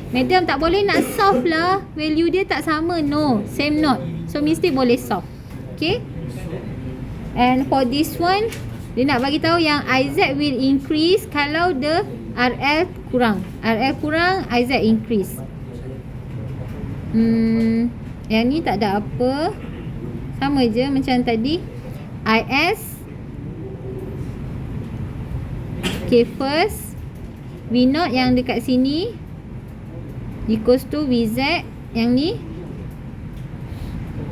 Madam tak boleh nak solve lah, value dia tak sama. No, same note, so mesti boleh solve. Okay, and for this one dia nak bagi tahu yang IZ will increase kalau the RL kurang. RL kurang, IZ increase. Yang ni tak ada apa, sama je macam tadi. IS, okay, first V naught yang dekat sini equals to VZ, yang ni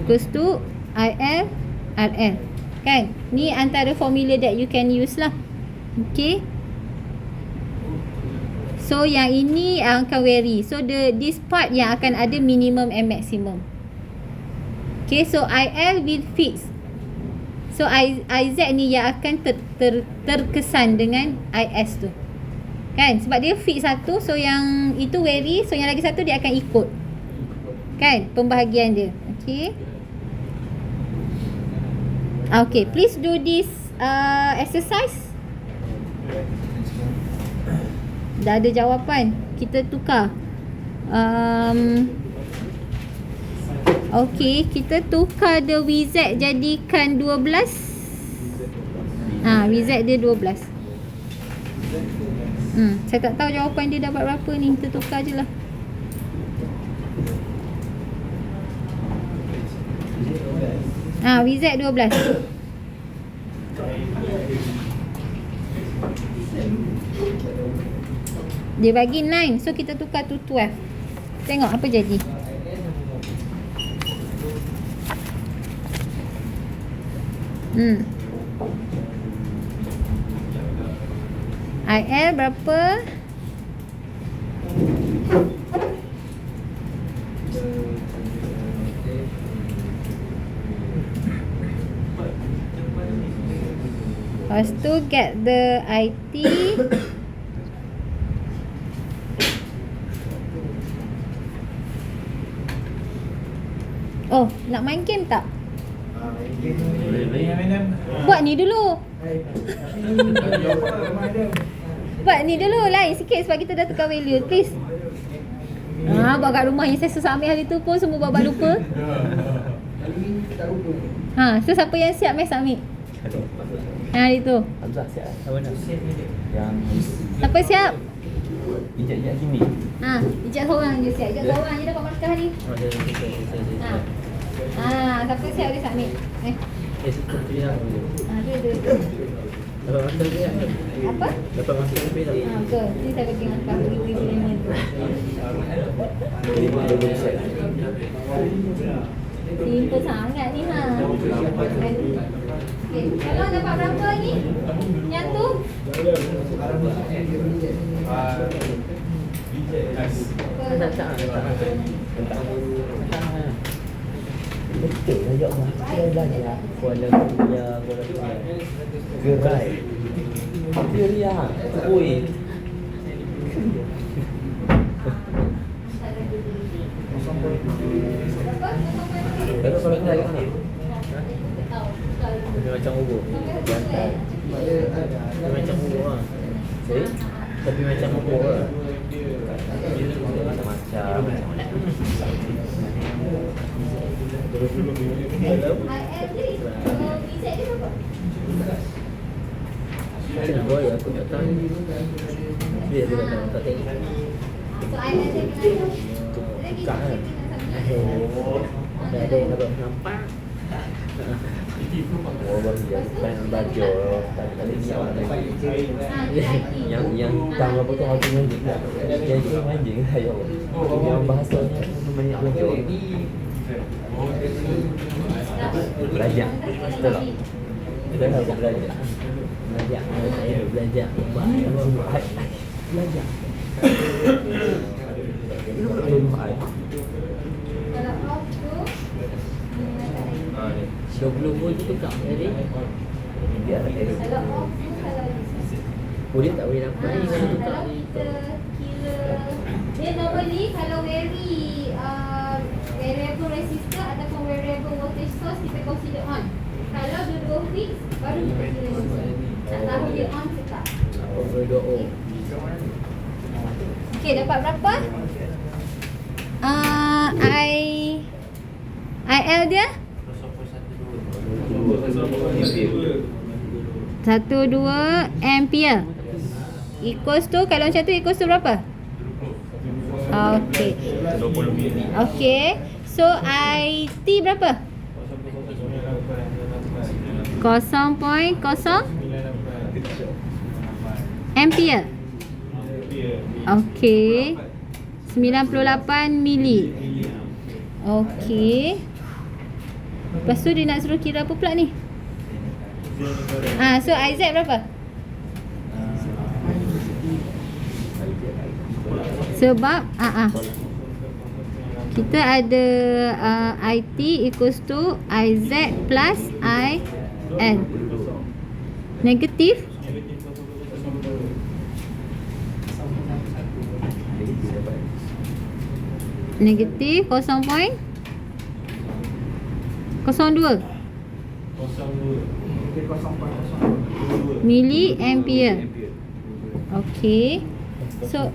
equals to IL RL. Kan? Ni antara formula that you can use lah. Okay, so yang ini akan vary. So this part yang akan ada minimum and maximum. Okay, so IL will fix. So IZ ni yang akan terkesan dengan IS tu. Kan? Sebab dia fix satu, so yang itu vary, so yang lagi satu dia akan ikut. Kan? Pembahagian dia. Okay. Okay, please do this exercise. Dah ada jawapan. Kita tukar. Okay, kita tukar the VZ jadikan 12. VZ dia 12. Saya tak tahu jawapan dia dapat berapa ni. Kita tukar je lah. VZ 12. Dia bagi 9, so kita tukar to 12. Tengok apa jadi. IL berapa? Lepas tu get the IT. Oh, nak main game tak? Buat ni dulu. Buat ni dulu, lain sikit sebab kita dah tukar value. Please. Buat kat rumah yang saya susah ambil hari tu pun semua babak lupa. So siapa yang siap mai submit? Hari tu. Hamzah siap. Yang Siapa siap? ijat sini. Ijat seorang je siap. Ijat seorang je dapat markah ni. Siapa siap dia submit? Itu dia. Dia. Dapat masuk dia. Apa? Dapat masuk dia dah. Betul. Ni saya bagi markah beri lemon. Simple sangat ni Okay. Kalau dapat berapa ni? Yang tu? Betul lah jawab lah. Belajar Kuala Lumpur, gerai. Geria. Oi. Kalau kita kat mana? Dia macam ubur. Jantan. Dia macam ubur lah. Tapi macam ubur lah. Macam-macam. Macam boy aku tak tahu. Dia tak tengok. Tukar kan. Dah ada yang dapat nampak. Orang yang main belajar tak ni yang tahu apa tu how to manage lah. Yang tu managing lah ya Allah. Yang bahasanya banyak belajar. Belajar. Betul tak? Kita dah belajar. Belajar. Belajar. Belajar. Kalau 20 volt tu tukar tadi. Biar ada. Boleh tak boleh dapat ni kalau tukar ni. Dia normally kalau variable resistor ataupun variable voltage source kita consider on. Kalau dua-dua fix baru kita kira tak tahu dia on ke tak. Okey, dapat berapa? IL dia 1.2 ampere equals to, kalau macam tu equals to berapa? Okey. 20 mili. Okey. So IT berapa? 0.0 ampere. Okey. 98 mili. Okey. Lepas tu dia nak suruh kira apa pula ni? So IZ berapa? Sebab kita ada IT equals to IZ plus IL. Negatif negatif 0.02 mili ampere. Okey. So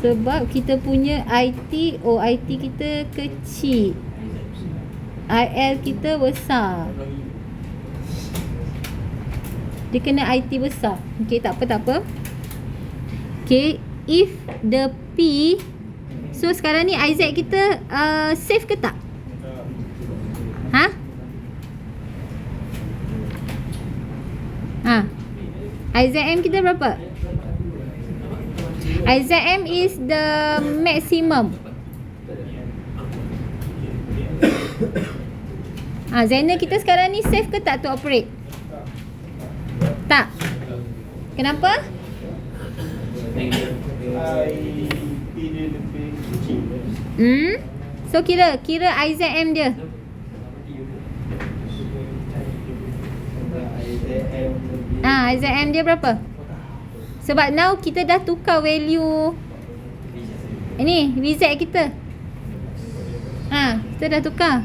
sebab kita punya IT kita kecil, IL kita besar, dia kena IT besar. Okey, tak apa. Okey, if the P, so sekarang ni IZ kita safe ke tak? IZM kita berapa? IZM is the maximum. Zener kita sekarang ni safe ke tak to operate? Tak. Kenapa? So kira IZM dia. IZM dia berapa? Sebab now kita dah tukar value ini VZ kita. Kita dah tukar.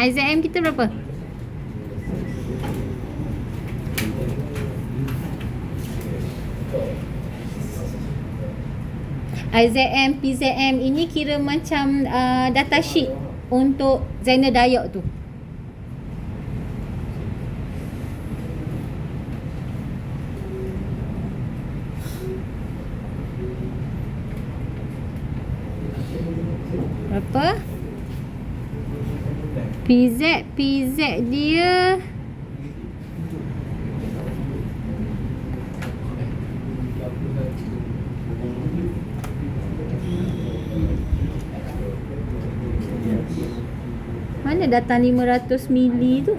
IZM kita berapa? IZM, PZM ini kira macam data sheet untuk Zener diode tu. Berapa? PZ dia mana datang 500 mili tu?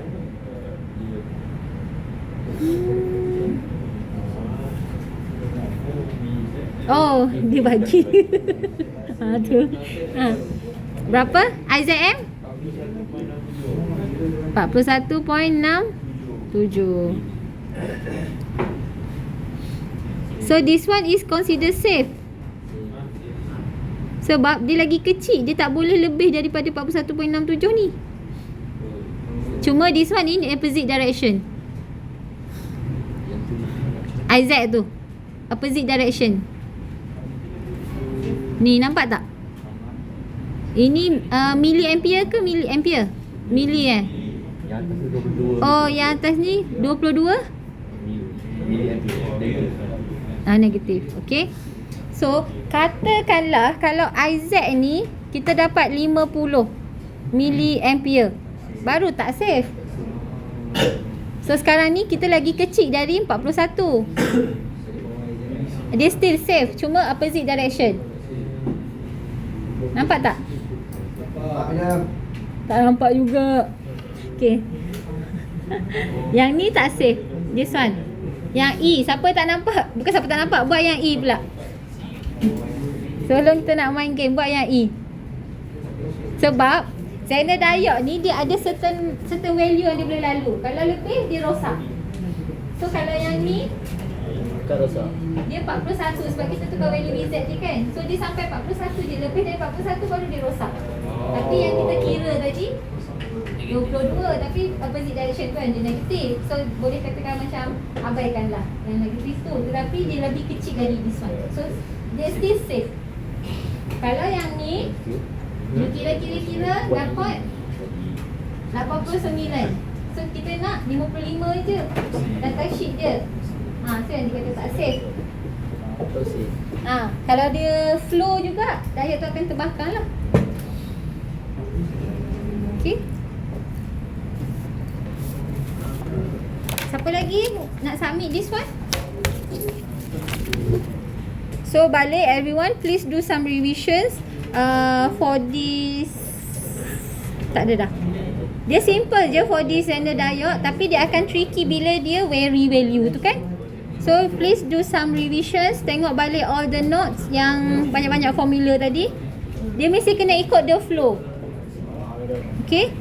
Oh, dia bagi. Tu. Berapa? IZM? 41.67. So this one is considered safe. Sebab dia lagi kecil, dia tak boleh lebih daripada 41.67 ni. Cuma this one in opposite direction. IZ tu opposite direction. Ni nampak tak? Ini mili ampere ke mili ampere? Mili Yang atas tu 22. Oh, yang atas ni 22 Mili ampere. negatif. Okey. So katakanlah kalau IZ ni kita dapat 50 milliampere. Baru tak safe. So sekarang ni kita lagi kecil dari 41. Dia still safe, cuma opposite direction. Nampak tak? Tak nampak juga. Okay. Yang ni tak safe. This one. Yang E, siapa tak nampak? Bukan siapa tak nampak, buat yang E pula. Sebelum kita nak main game, buat yang E. Sebab Zener diode ni dia ada certain value yang dia boleh lalu. Kalau lebih, dia rosak. So kalau yang ni Bukan rosak. dia 41 sebab kita tukar value BZ je kan. So dia sampai 41 je. Lebih dari 41 baru dia rosak. Tapi yang kita kira tadi 22 tapi opposite direction tu kan dia negatif. So boleh katakan macam abaikanlah yang negatif tu. Tetapi dia lebih kecil dari this one. So dia still safe. Kalau yang ni dia kira-kira dapat 89. So kita nak 55 je. Data sheet dia. So yang dia kata tak safe. Kalau dia flow juga, diode tu akan terbakar lah. Okay. Siapa lagi nak submit this one? So balik everyone, please do some revisions for this. Tak ada dah. Dia simple je for this Zener diode, tapi dia akan tricky bila dia vary value tu kan. So please do some revisions. Tengok balik all the notes yang banyak-banyak formula tadi. Dia mesti kena ikut the flow. Okay.